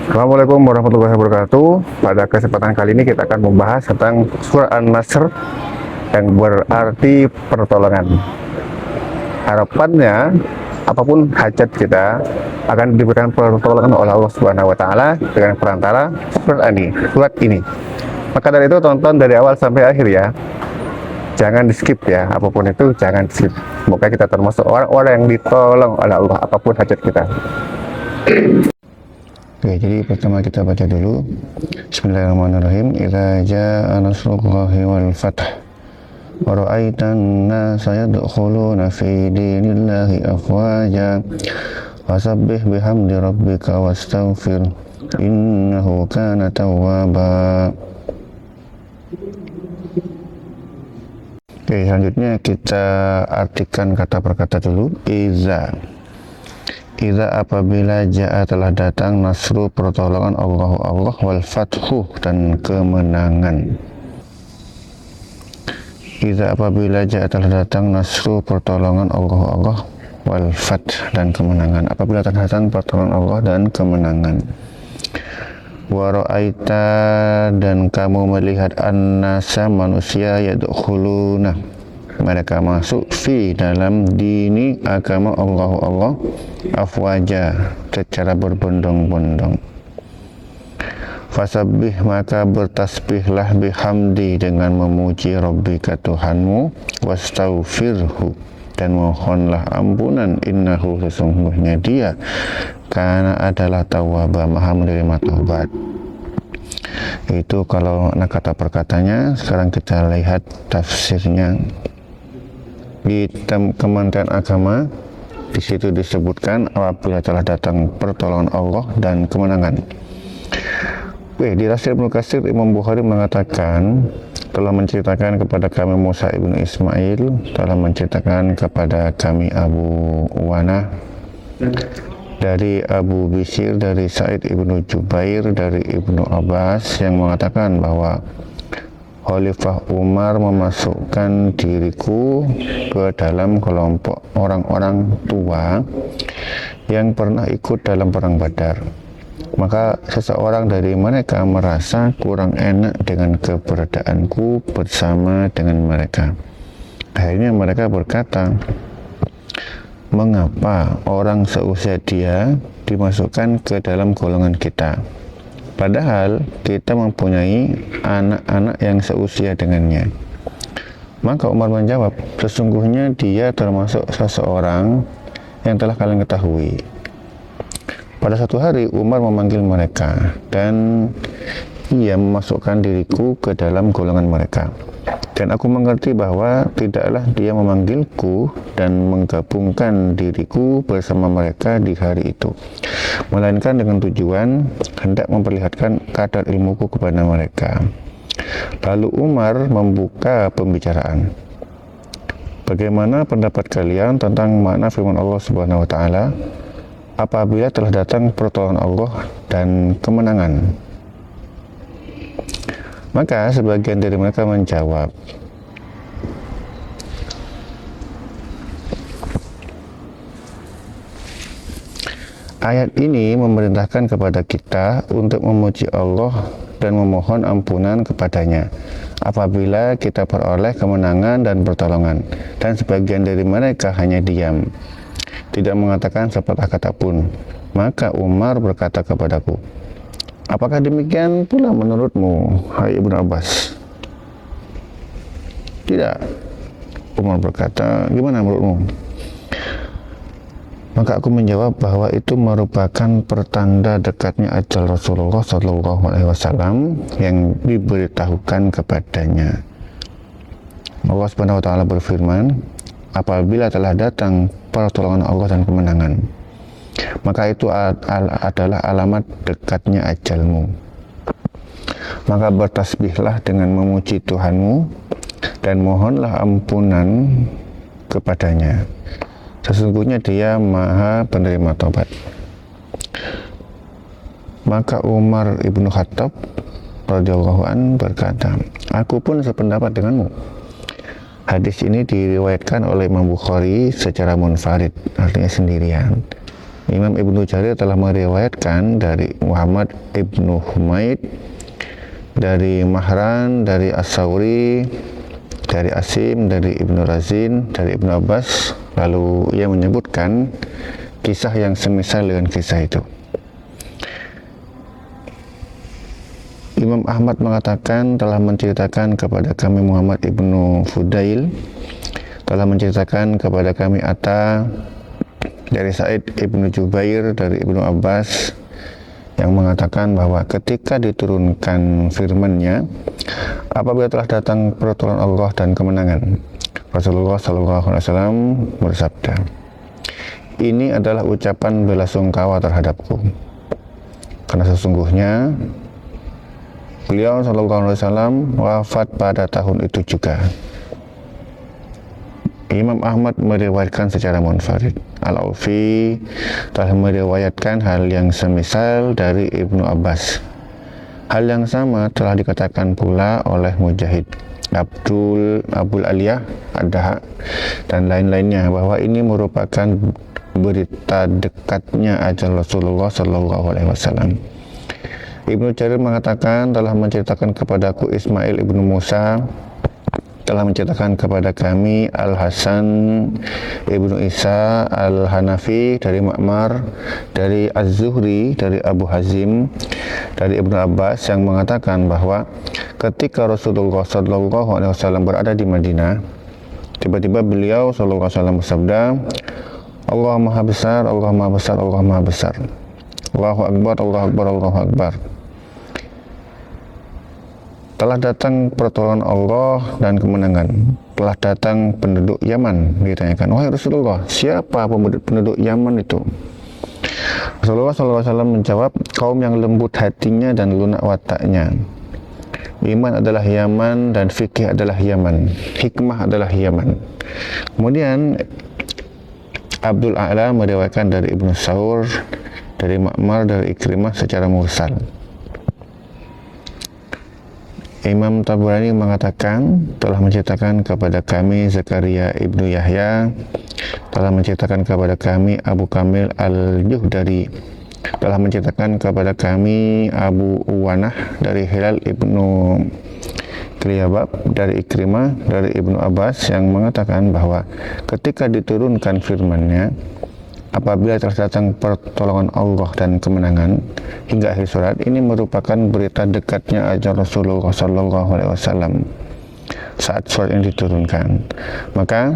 Assalamualaikum warahmatullahi wabarakatuh. Pada kesempatan kali ini kita akan membahas tentang surah An-Nasr yang berarti pertolongan. Harapannya, apapun hajat kita akan diberikan pertolongan oleh Allah Subhanahu wa taala dengan perantara surat ini. Maka dari itu tonton dari awal sampai akhir ya. Jangan di-skip ya, apapun itu jangan di-skip. Semoga kita termasuk orang-orang yang ditolong oleh Allah apapun hajat kita. Oke, jadi pertama kita baca dulu. Bismillahirrahmanirrahim. Idza jaa nasrullahi wal fath wa ra'aitan nasa yadkhuluna fi dinillahi afwaja fasabbih bihamdi rabbika wastaghfir innahu kana tawwaba. Oke, selanjutnya kita artikan kata per kata dulu. Iza apabila ja'a telah datang nasru pertolongan Allah wal fathu dan kemenangan. Iza apabila ja'a telah datang nasru pertolongan Allah wal fath dan kemenangan. Apabila telah datang pertolongan Allah dan kemenangan. Wa ra'aita dan kamu melihat annasa manusia yadkhuluna mereka masuk fi dalam dini agama Allah afwaja secara berbondong-bondong. Fasabbih maka bertasbihlah bihamdi dengan memuji Rabbika Tuhanmu wastaghfirhu dan mohonlah ampunan innahu sesungguhnya dia karena adalah tawwaba maha menerima taubat. Itu kalau kata perkatanya. Sekarang kita lihat tafsirnya. Di Kementerian Agama di situ disebutkan apabila telah datang pertolongan Allah dan kemenangan. Di Tafsir Ibnu Katsir, Imam Bukhari mengatakan telah menceritakan kepada kami Musa ibnu Ismail, telah menceritakan kepada kami Abu Uwanah dari Abu Bisir, dari Sa'id ibnu Jubair, dari Ibnu Abbas yang mengatakan bahwa Khalifah Umar memasukkan diriku ke dalam kelompok orang-orang tua yang pernah ikut dalam perang Badar. Maka seseorang dari mereka merasa kurang enak dengan keberadaanku bersama dengan mereka. Akhirnya mereka berkata, mengapa orang seusia dia dimasukkan ke dalam golongan kita? Padahal kita mempunyai anak-anak yang seusia dengannya. Maka Umar menjawab, sesungguhnya dia termasuk seseorang yang telah kalian ketahui. Pada satu hari Umar memanggil mereka dan ia memasukkan diriku ke dalam golongan mereka. Dan aku mengerti bahwa tidaklah dia memanggilku dan menggabungkan diriku bersama mereka di hari itu, melainkan dengan tujuan hendak memperlihatkan kadar ilmuku kepada mereka. Lalu Umar membuka pembicaraan. Bagaimana pendapat kalian tentang makna firman Allah Subhanahu wa taala apabila telah datang pertolongan Allah dan kemenangan? Maka sebagian dari mereka menjawab, ayat ini memerintahkan kepada kita untuk memuji Allah dan memohon ampunan kepadanya apabila kita peroleh kemenangan dan pertolongan. Dan sebagian dari mereka hanya diam, tidak mengatakan sepatah kata pun. Maka Umar berkata kepadaku, apakah demikian pula menurutmu, hai Ibnu Abbas? Tidak. Umar berkata, gimana menurutmu? Maka aku menjawab bahwa itu merupakan pertanda dekatnya ajal Rasulullah SAW yang diberitahukan kepadanya. Allah Subhanahu wa taala berfirman, apabila telah datang pertolongan Allah dan kemenangan, maka itu adalah alamat dekatnya ajalmu. Maka bertasbihlah dengan memuji Tuhanmu dan mohonlah ampunan kepadanya. Sesungguhnya dia maha penerima taubat. Maka Umar ibnu Khattab radhiyallahu an berkata, aku pun sependapat denganmu. Hadis ini diriwayatkan oleh Imam Bukhari secara munfarid, artinya sendirian. Imam Ibnu Jarir telah meriwayatkan dari Muhammad Ibnu Humaid, dari Mahran, dari As-Sawri, dari Asim, dari Ibnu Razin, dari Ibnu Abbas. Lalu ia menyebutkan kisah yang semisal dengan kisah itu. Imam Ahmad mengatakan telah menceritakan kepada kami Muhammad Ibnu Fudail, telah menceritakan kepada kami Atta dari Sa'id Ibnu Jubair, dari Ibnu Abbas, yang mengatakan bahwa ketika diturunkan firman-Nya, apabila telah datang pertolongan Allah dan kemenangan, Rasulullah SAW bersabda, ini adalah ucapan belasungkawa terhadapku, karena sesungguhnya beliau SAW wafat pada tahun itu juga. Imam Ahmad meriwayatkan secara munfarid. Al-Aufi telah meriwayatkan hal yang semisal dari Ibnu Abbas. Hal yang sama telah dikatakan pula oleh Mujahid, Abul Aliyah, Ad-Daha, dan lain-lainnya, bahwa ini merupakan berita dekatnya ajal Rasulullah SAW. Ibnu Jarir mengatakan telah menceritakan kepadaku Ismail ibnu Musa, telah menceritakan kepada kami Al-Hasan ibnu Isa Al-Hanafi dari Ma'mar, dari Az-Zuhri, dari Abu Hazim, dari Ibnu Abbas, yang mengatakan bahwa ketika Rasulullah SAW berada di Madinah, tiba-tiba beliau SAW bersabda, Allah Maha Besar, Allah Maha Besar, Allah Maha Besar, Allahu Akbar, Allahu Akbar, Allahu Akbar. Telah datang pertolongan Allah dan kemenangan. Telah datang penduduk Yaman. Ditanyakan, wahai Rasulullah, siapa penduduk Yaman itu? Rasulullah SAW menjawab, kaum yang lembut hatinya dan lunak wataknya. Iman adalah Yaman dan fikih adalah Yaman. Hikmah adalah Yaman. Kemudian Abdul A'la meriwayatkan dari Ibnu Saur, dari Ma'mar, dari Ikrimah secara mursal. Imam Tabrani mengatakan telah menceritakan kepada kami Zakaria ibnu Yahya, telah menceritakan kepada kami Abu Kamil Al-Juhdari, telah menceritakan kepada kami Abu Uwanah dari Hilal ibnu Qiliyabab, dari Ikrimah, dari Ibnu Abbas, yang mengatakan bahwa ketika diturunkan firman-Nya, apabila telah datang pertolongan Allah dan kemenangan, hingga akhir surat, ini merupakan berita dekatnya ajal Rasulullah SAW saat surat ini diturunkan. Maka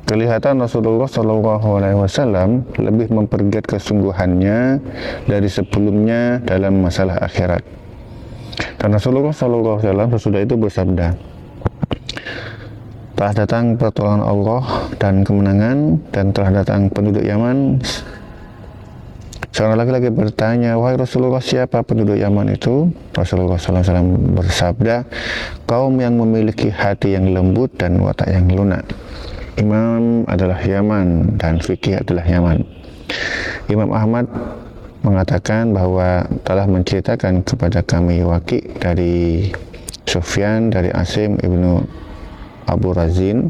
kelihatan Rasulullah SAW lebih mempergiat kesungguhannya dari sebelumnya dalam masalah akhirat. Dan Rasulullah SAW sesudah itu bersabda, telah datang pertolongan Allah dan kemenangan, dan telah datang penduduk Yaman. Seorang laki-laki bertanya, wahai Rasulullah, siapa penduduk Yaman itu? Rasulullah SAW bersabda, kaum yang memiliki hati yang lembut dan watak yang lunak. Imam adalah Yaman dan fikih adalah Yaman. Imam Ahmad mengatakan bahwa telah menceritakan kepada kami Waki dari Sufyan, dari Asim ibnu Abu Razin,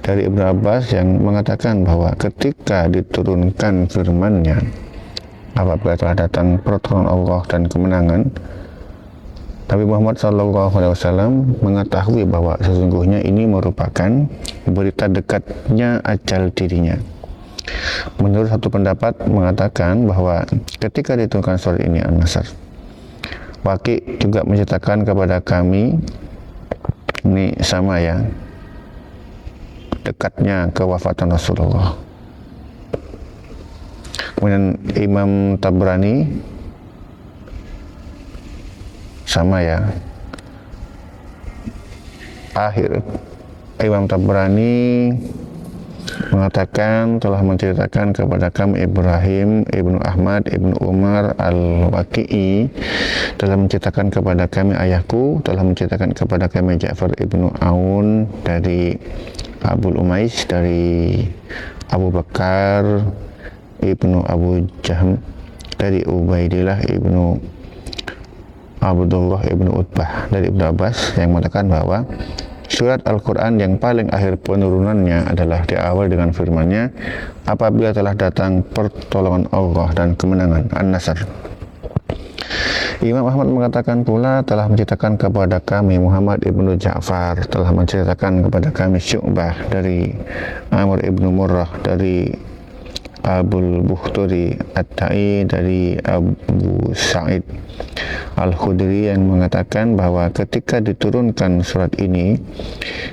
dari Ibnu Abbas, yang mengatakan bahwa ketika diturunkan firman-Nya, apabila telah datang pertolongan Allah dan kemenangan, Nabi Muhammad SAW mengetahui bahwa sesungguhnya ini merupakan berita dekatnya ajal dirinya. Menurut satu pendapat mengatakan bahwa ketika diturunkan surat ini An-Nasr, Waki juga menceritakan kepada kami, ini sama ya, dekatnya kewafatan Rasulullah. Kemudian Imam Tabrani sama ya, akhir Imam Tabrani mengatakan telah menceritakan kepada kami Ibrahim ibnu Ahmad ibnu Umar al-Waqi'i, telah menceritakan kepada kami ayahku, telah menceritakan kepada kami Ja'far ibnu Aun dari Abul Umais, dari Abu Bakar ibnu Abu Jahm, dari Ubaidillah ibnu Abdullah ibnu Utbah, dari Ibnu Abbas, yang mengatakan bahwa Surat Al-Quran yang paling akhir penurunannya adalah diawali dengan firman-Nya, apabila telah datang pertolongan Allah dan kemenangan. An-Nasr. Imam Ahmad mengatakan pula, telah menceritakan kepada kami Muhammad ibnu Ja'far, telah menceritakan kepada kami Syu'bah dari Amr ibnu Murrah, dari Abul Bukhturi At-Tai, dari Abu Sa'id Al-Khudri yang mengatakan bahwa ketika diturunkan surat ini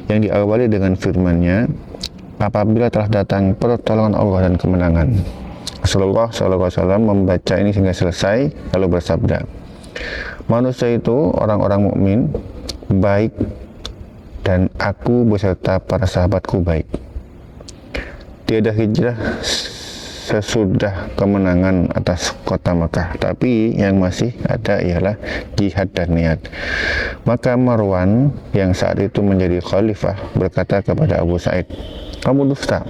yang diawali dengan firman-Nya, apabila telah datang pertolongan Allah dan kemenangan, Rasulullah SAW membaca ini sehingga selesai lalu bersabda, manusia itu orang-orang mukmin baik dan aku beserta para sahabatku baik. Tiada hijrah sesudah kemenangan atas kota Makkah, tapi yang masih ada ialah jihad dan niat. Maka Marwan yang saat itu menjadi khalifah berkata kepada Abu Sa'id, kamu dusta.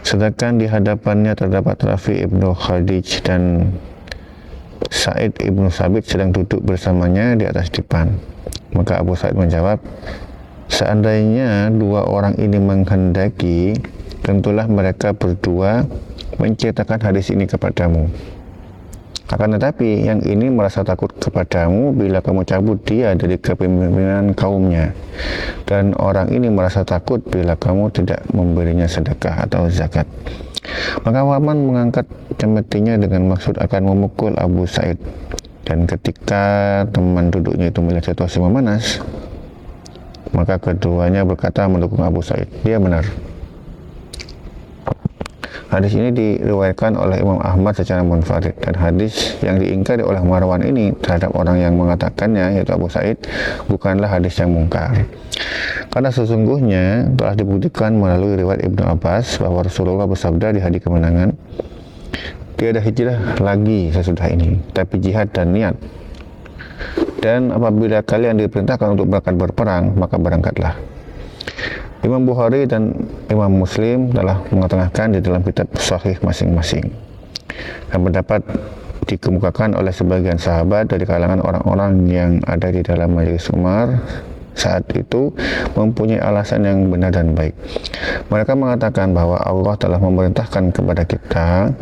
Sedangkan di hadapannya terdapat Rafi ibnu Khadij dan Sa'id ibnu Sabit sedang duduk bersamanya di atas dipan. Maka Abu Sa'id menjawab, seandainya dua orang ini menghendaki, tentulah mereka berdua menceritakan hadis ini kepadamu. Akan tetapi yang ini merasa takut kepadamu bila kamu cabut dia dari kepemimpinan kaumnya, dan orang ini merasa takut bila kamu tidak memberinya sedekah atau zakat. Maka Waman mengangkat cemetinya dengan maksud akan memukul Abu Sa'id, dan ketika teman duduknya itu melihat situasi memanas, maka keduanya berkata mendukung Abu Sa'id, dia benar. Hadis ini diriwayatkan oleh Imam Ahmad secara munfarid, dan hadis yang diingkari oleh Marwan ini terhadap orang yang mengatakannya, yaitu Abu Sa'id, bukanlah hadis yang mungkar. Karena sesungguhnya telah dibuktikan melalui riwayat Ibnu Abbas bahwa Rasulullah bersabda di hari kemenangan, tiada hijrah lagi sesudah ini, tapi jihad dan niat. Dan apabila kalian diperintahkan untuk berangkat berperang, maka berangkatlah. Imam Bukhari dan Imam Muslim telah mengetengahkan di dalam kitab sahih masing-masing. Dan pendapat dikemukakan oleh sebagian sahabat dari kalangan orang-orang yang ada di dalam majelis Umar saat itu mempunyai alasan yang benar dan baik. Mereka mengatakan bahwa Allah telah memerintahkan kepada kita,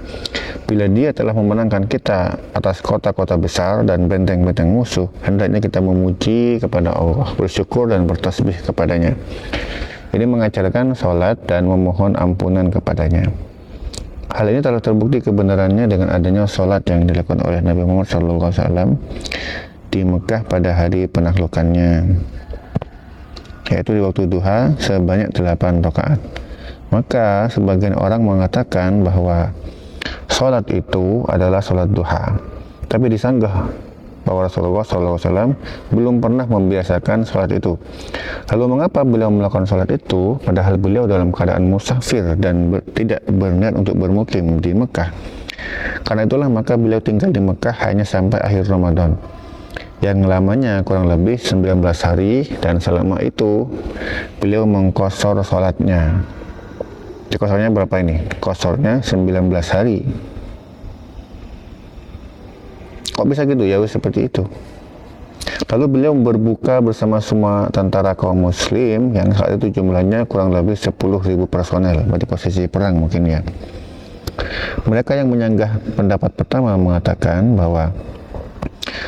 bila Dia telah memenangkan kita atas kota-kota besar dan benteng-benteng musuh, hendaknya kita memuji kepada Allah, bersyukur dan bertasbih kepadanya. Ini mengajarkan sholat dan memohon ampunan kepadanya. Hal ini telah terbukti kebenarannya dengan adanya sholat yang dilakukan oleh Nabi Muhammad SAW di Mekah pada hari penaklukannya, yaitu di waktu duha sebanyak 8 rakaat. Maka sebagian orang mengatakan bahwa sholat itu adalah sholat duha, tapi disanggah bahwa Rasulullah SAW belum pernah membiasakan sholat itu. Lalu mengapa beliau melakukan sholat itu padahal beliau dalam keadaan musafir dan tidak berniat untuk bermukim di Mekah? Karena itulah maka beliau tinggal di Mekah hanya sampai akhir Ramadan, yang lamanya kurang lebih 19 hari, dan selama itu beliau mengqashar sholatnya. Dikosornya berapa ini? Qosornya 19 hari. Kok bisa gitu ya, seperti itu. Lalu beliau berbuka bersama semua tentara kaum muslim yang saat itu jumlahnya kurang lebih 10.000 personel, berarti posisi perang mungkin ya. Mereka yang menyanggah pendapat pertama mengatakan bahwa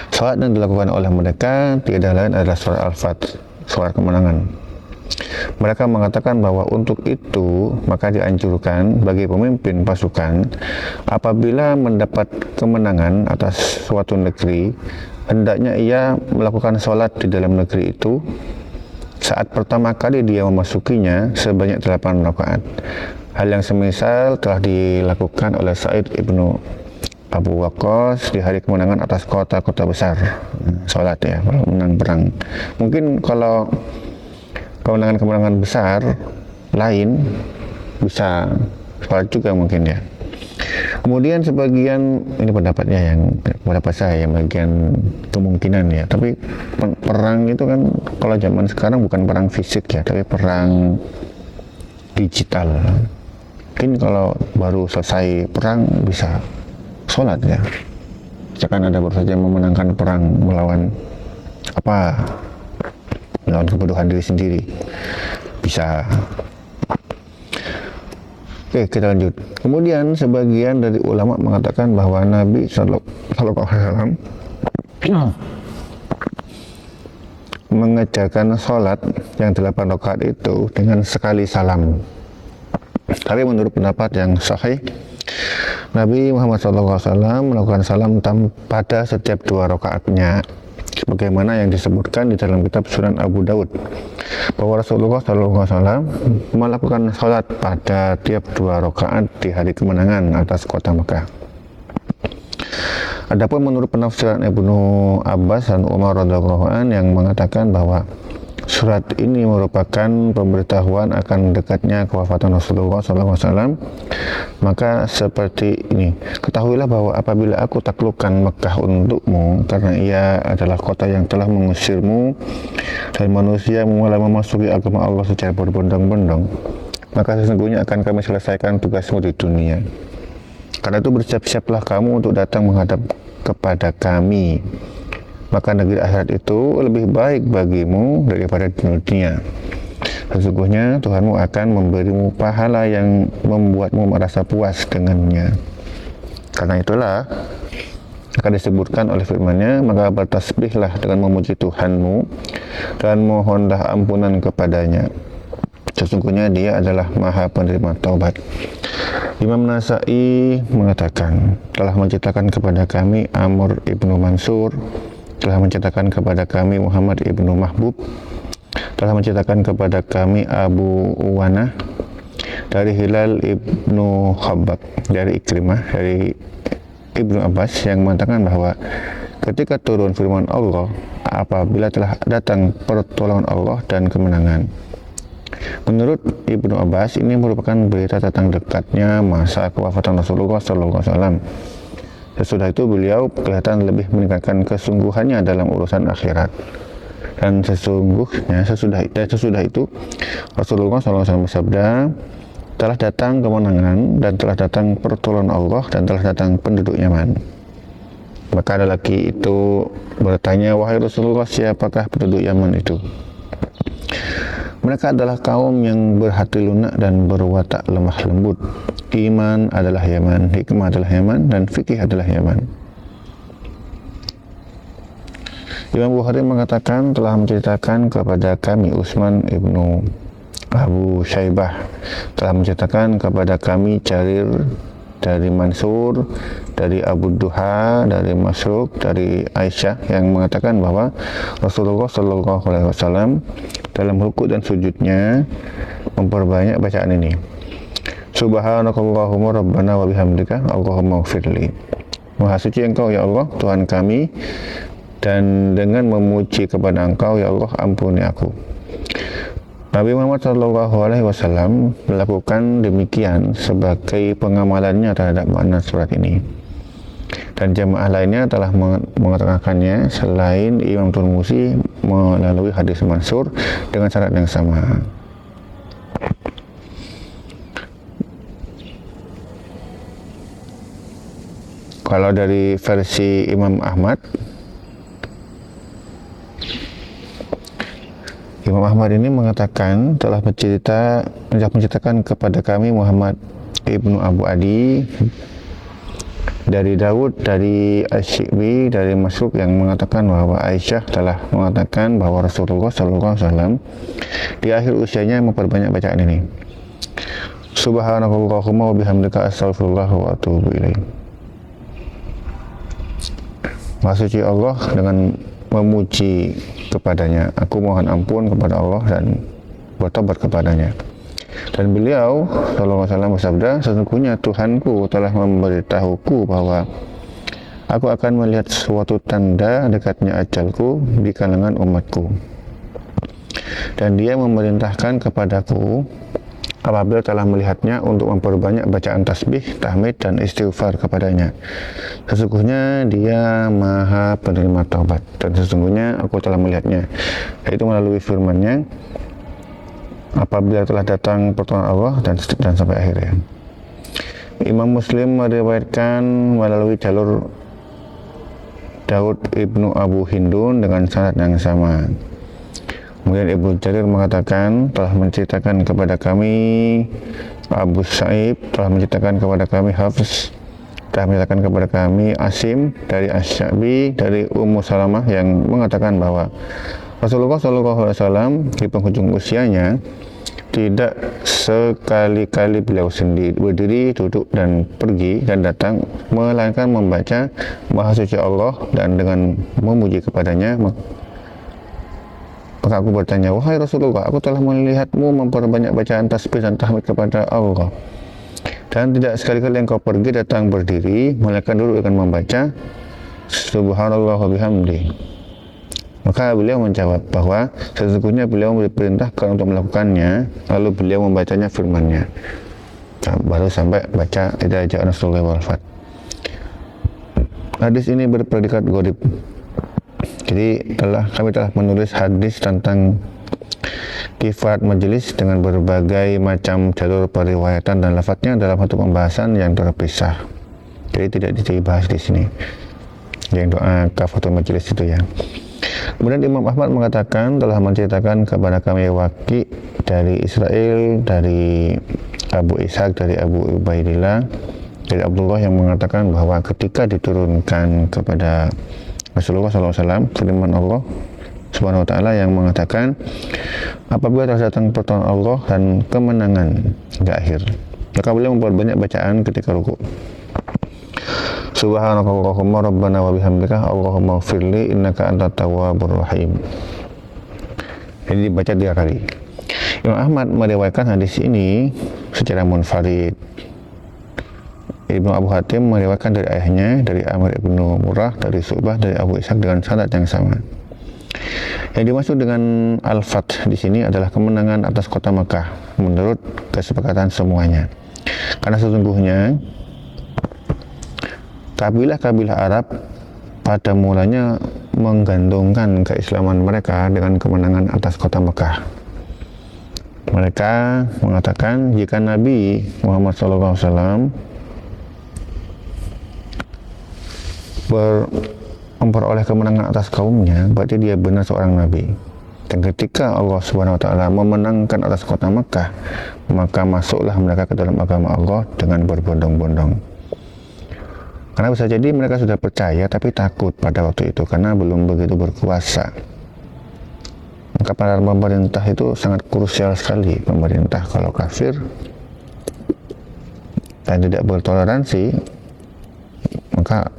sholat yang dilakukan oleh mereka tiada lain adalah surah Al-Fath, surah kemenangan. Mereka mengatakan bahwa untuk itu maka dianjurkan bagi pemimpin pasukan apabila mendapat kemenangan atas suatu negeri, hendaknya ia melakukan sholat di dalam negeri itu saat pertama kali dia memasukinya sebanyak 8 rakaat. Hal yang semisal telah dilakukan oleh Sa'id ibnu Abu Waqqas di hari kemenangan atas kota-kota besar. Sholat ya, menang perang. Mungkin kalau kemenangan-kemenangan besar lain bisa sholat juga mungkin ya. Kemudian sebagian, ini pendapatnya yang pendapat saya yang bagian kemungkinan ya, tapi perang itu kan kalau zaman sekarang bukan perang fisik ya, tapi perang digital. Mungkin kalau baru selesai perang bisa sholat ya, misalkan ada baru saja memenangkan perang melawan apa melawan kebodohan diri sendiri. Bisa. Oke, kita lanjut. Kemudian sebagian dari ulama mengatakan bahwa Nabi Sallallahu Alaihi Wasallam mengerjakan sholat yang 8 rakaat itu dengan sekali salam. Tapi menurut pendapat yang sahih, Nabi Muhammad SAW melakukan salam pada setiap 2 rakaatnya, sebagaimana yang disebutkan di dalam kitab Sunan Abu Daud, bahwa Rasulullah SAW melakukan sholat pada tiap 2 rakaat di hari kemenangan atas kota Mekah. Adapun menurut penafsiran Ibnu Abbas dan Umar radhiyallahu anhu yang mengatakan bahwa surat ini merupakan pemberitahuan akan dekatnya kewafatan Rasulullah SAW, maka seperti ini: ketahuilah bahwa apabila aku taklukkan Mekah untukmu, karena ia adalah kota yang telah mengusirmu dan manusia mulai memasuki agama Allah secara berbondong-bondong, maka sesungguhnya akan kami selesaikan tugasmu di dunia. Karena itu bersiap-siaplah kamu untuk datang menghadap kepada kami, maka negeri akhirat itu lebih baik bagimu daripada dunia. Sesungguhnya Tuhanmu akan memberimu pahala yang membuatmu merasa puas dengannya. Karena itulah akan disebutkan oleh firman-Nya, maka bertasbihlah dengan memuji Tuhanmu dan mohonlah ampunan kepadanya. Sesungguhnya Dia adalah Maha Penerima Taubat. Imam Nasai mengatakan, telah menceritakan kepada kami Amr ibnu Mansur, telah menceritakan kepada kami Muhammad ibnu Mahbub, telah menceritakan kepada kami Abu Uwanah dari Hilal ibnu Khabbab, dari Ikrimah, dari Ibnu Abbas yang mengatakan bahwa ketika turun firman Allah, apabila telah datang pertolongan Allah dan kemenangan. Menurut Ibnu Abbas, ini merupakan berita tentang dekatnya masa kewafatan Rasulullah SAW. Sesudah itu beliau kelihatan lebih meningkatkan kesungguhannya dalam urusan akhirat. Dan sesudah itu Rasulullah SAW bersabda, telah datang kemenangan dan telah datang pertolongan Allah dan telah datang penduduk Yaman. Maka lelaki itu bertanya, wahai Rasulullah, siapakah penduduk Yaman itu? Mereka adalah kaum yang berhati lunak dan berwatak lemah lembut. Iman adalah Yaman, hikmah adalah Yaman, dan fikih adalah Yaman. Imam Bukhari mengatakan, telah menceritakan kepada kami Utsman ibnu Abu Syaibah, telah menceritakan kepada kami Jarir dari Mansur, dari Abu Duha, dari Masruq, dari Aisyah yang mengatakan bahwa Rasulullah SAW dalam rukuk dan sujudnya memperbanyak bacaan ini: Subhanakallahumma rabbana wa bihamdika Allahumma ighfirli. Maha suci Engkau ya Allah Tuhan kami, dan dengan memuji kepada Engkau ya Allah ampuni aku. Nabi Muhammad SAW melakukan demikian sebagai pengamalannya terhadap makna surat ini. Dan jamaah lainnya telah mengatakannya selain Imam Tirmidzi melalui hadis Mansur dengan syarat yang sama. Kalau dari versi Imam Ahmad, Imam Ahmad ini mengatakan telah menceritakan kepada kami Muhammad ibnu Abu Adi dari Daud, dari Asy-Syi'bi, dari Masruq yang mengatakan bahwa Aisyah telah mengatakan bahwa Rasulullah SAW di akhir usianya memperbanyak bacaan ini: Subhanakallahumma wa bihamdika astaghfirullah wa atubu ilaih. Maha suci Allah, dengan memuji kepadanya aku mohon ampun kepada Allah dan bertobat kepadanya. Dan beliau SAW bersabda, sesungguhnya Tuhanku telah memberitahuku bahwa aku akan melihat suatu tanda dekatnya ajalku di kalangan umatku, dan Dia memerintahkan kepadaku apabila telah melihatnya untuk memperbanyak bacaan tasbih, tahmid, dan istighfar kepadanya. Sesungguhnya Dia Maha Penerima Taubat, dan sesungguhnya aku telah melihatnya, yaitu melalui firman-Nya, apabila telah datang pertolongan Allah, dan sampai akhirnya. Imam Muslim meriwayatkan melalui jalur Daud ibnu Abu Hindun dengan sanad yang sama. Kemudian Ibnu Jarir mengatakan telah menceritakan kepada kami Abu Sa'ib, telah menceritakan kepada kami Hafs, telah menceritakan kepada kami Asim dari Asy-Sya'bi dari Ummu Salamah yang mengatakan bahwa Rasulullah SAW di penghujung usianya tidak sekali-kali beliau sendiri berdiri, duduk dan pergi dan datang, melainkan membaca Maha Suci Allah dan dengan memuji kepadanya. Maka aku bertanya, wahai Rasulullah, aku telah melihatmu memperbanyak bacaan tasbih dan tahmid kepada Allah, dan tidak sekali-kali engkau pergi datang berdiri, melainkan duduk akan membaca Subhanallah wa bihamdi. Maka beliau menjawab bahwa sesungguhnya beliau diperintahkan untuk melakukannya, lalu beliau membacanya firman-Nya. Baru sampai baca idza ja'a Rasulullah wafat. Hadis ini berpredikat gharib. Jadi kami telah menulis hadis tentang kifarat majelis dengan berbagai macam jalur periwayatan dan lafadznya dalam satu pembahasan yang terpisah. Jadi tidak dibahas di sini. Yang doa kafatul majelis itu ya. Kemudian Imam Ahmad mengatakan telah menceritakan kepada kami Waqi dari Israel, dari Abu Ishaq, dari Abu Ubaidillah, dari Abdullah yang mengatakan bahwa ketika diturunkan kepada Rasulullah SAW firman Allah Subhanahu wa ta'ala yang mengatakan apabila telah datang pertolongan Allah dan kemenangan hingga akhir, maka beliau memperbanyak bacaan ketika ruku. Subhanakallahumma rabbana wa bihamdika Allahumma ighfirli innaka antat tawwabur rahim. Jadi dibaca 3 kali. Imam Ahmad meriwayatkan hadis ini secara munfarid. Ibnu Abu Hatim meriwayatkan dari ayahnya, dari Amr ibnu Murrah, dari Syu'bah, dari Abu Ishaq dengan sanad yang sama. Yang dimaksud dengan al-fath di sini adalah kemenangan atas kota Makkah menurut kesepakatan semuanya. Karena sesungguhnya kabilah-kabilah Arab pada mulanya menggantungkan keislaman mereka dengan kemenangan atas kota Makkah. Mereka mengatakan jika Nabi Muhammad SAW memperoleh kemenangan atas kaumnya, berarti dia benar seorang nabi. Dan ketika Allah Subhanahu wa ta'ala memenangkan atas kota Makkah, maka masuklah mereka ke dalam agama Allah dengan berbondong-bondong. Karena bisa jadi mereka sudah percaya tapi takut pada waktu itu karena belum begitu berkuasa. Maka para pemerintah itu sangat krusial sekali. Pemerintah kalau kafir dan tidak bertoleransi, maka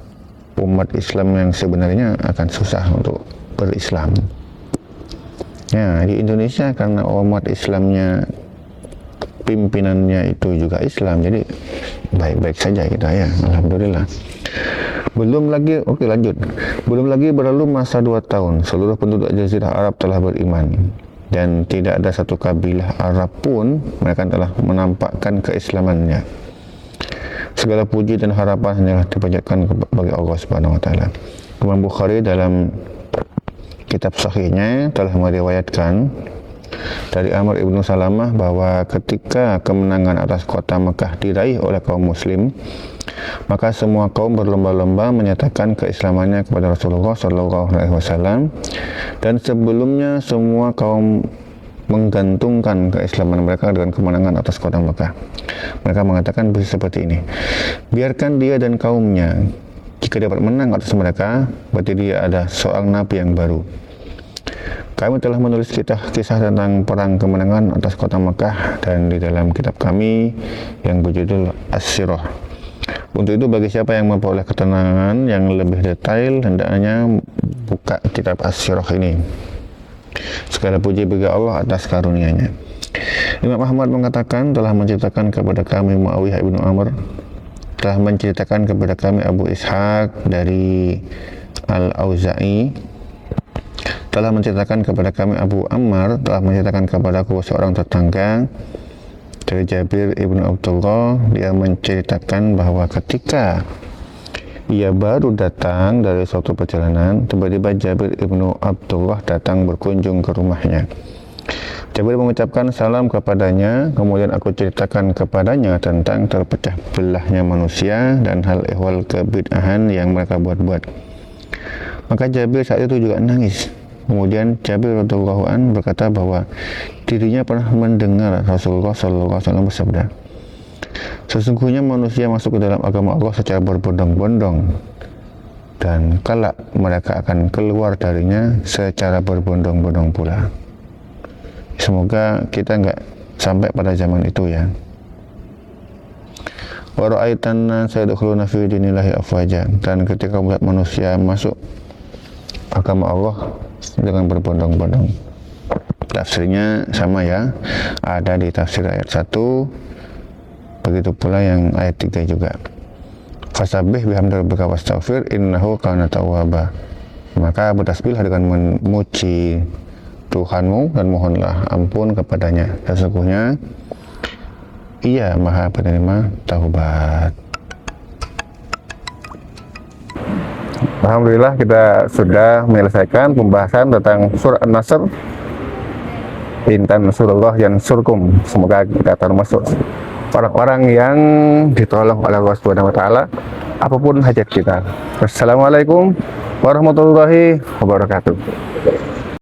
umat Islam yang sebenarnya akan susah untuk berislam. Ya, di Indonesia karena umat Islamnya pimpinannya itu juga Islam, jadi baik-baik saja kita ya, alhamdulillah. Belum lagi berlalu masa 2 tahun, seluruh penduduk Jazirah Arab telah beriman dan tidak ada satu kabilah Arab pun mereka telah menampakkan keislamannya. Segala puji dan harapan hanyalah dipanjatkan bagi Allah Subhanahu wa taala. Imam Bukhari dalam kitab sahihnya telah meriwayatkan dari Amr ibnu Salamah bahwa ketika kemenangan atas kota Mekah diraih oleh kaum muslim, maka semua kaum berlomba-lomba menyatakan keislamannya kepada Rasulullah SAW, dan sebelumnya semua kaum menggantungkan keislaman mereka dengan kemenangan atas kota Mekah. Mereka mengatakan seperti ini, biarkan dia dan kaumnya, jika dapat menang atas mereka, berarti dia ada seorang nabi yang baru. Kami telah menulis kisah tentang perang kemenangan atas kota Mekah dan di dalam kitab kami yang berjudul As-Sirah. Untuk itu bagi siapa yang memperoleh ketenangan yang lebih detail, hendaknya buka kitab As-Sirah ini. Segala puji bagi Allah atas karunia-Nya. Imam Ahmad mengatakan telah menceritakan kepada kami Muawiyah ibnu Amr, telah menceritakan kepada kami Abu Ishaq dari Al-Auza'i, telah menceritakan kepada kami Abu Ammar, telah menceritakan kepadaku seorang tetangga dari Jabir ibnu Abdullah. Dia menceritakan bahwa ketika ia baru datang dari suatu perjalanan, tiba-tiba Jabir ibnu Abdullah datang berkunjung ke rumahnya. Jabir mengucapkan salam kepadanya, kemudian aku ceritakan kepadanya tentang terpecah belahnya manusia dan hal ehwal kebid'ahan yang mereka buat-buat. Maka Jabir saat itu juga nangis Kemudian Jabir radhiyallahu an berkata bahwa dirinya pernah mendengar Rasulullah SAW bersabda, sesungguhnya manusia masuk ke dalam agama Allah secara berbondong-bondong, dan kelak mereka akan keluar darinya secara berbondong-bondong pula. Semoga kita nggak sampai pada zaman itu ya. Wa ra'aitan sayadkhuluna fi dinillahi afwaja, dan ketika melihat manusia masuk agama Allah dengan berbondong-bondong. Tafsirnya sama ya, ada di tafsir ayat 1, begitu pula yang ayat 3 juga. Fasabbih bihamdi rabbika wastaghfir innahu kana tawwaba. Maka bertasbihlah dengan memuji Tuhanmu dan mohonlah ampun kepadanya, sesungguhnya Ia Maha Penerima Taubat. Alhamdulillah kita sudah menyelesaikan pembahasan tentang surah An-Nasr. Intan Rasulullah yang surkum. Semoga kita termasuk orang-orang yang ditolong oleh Allah Subhanahu wa taala apapun hajat kita. Wassalamualaikum warahmatullahi wabarakatuh.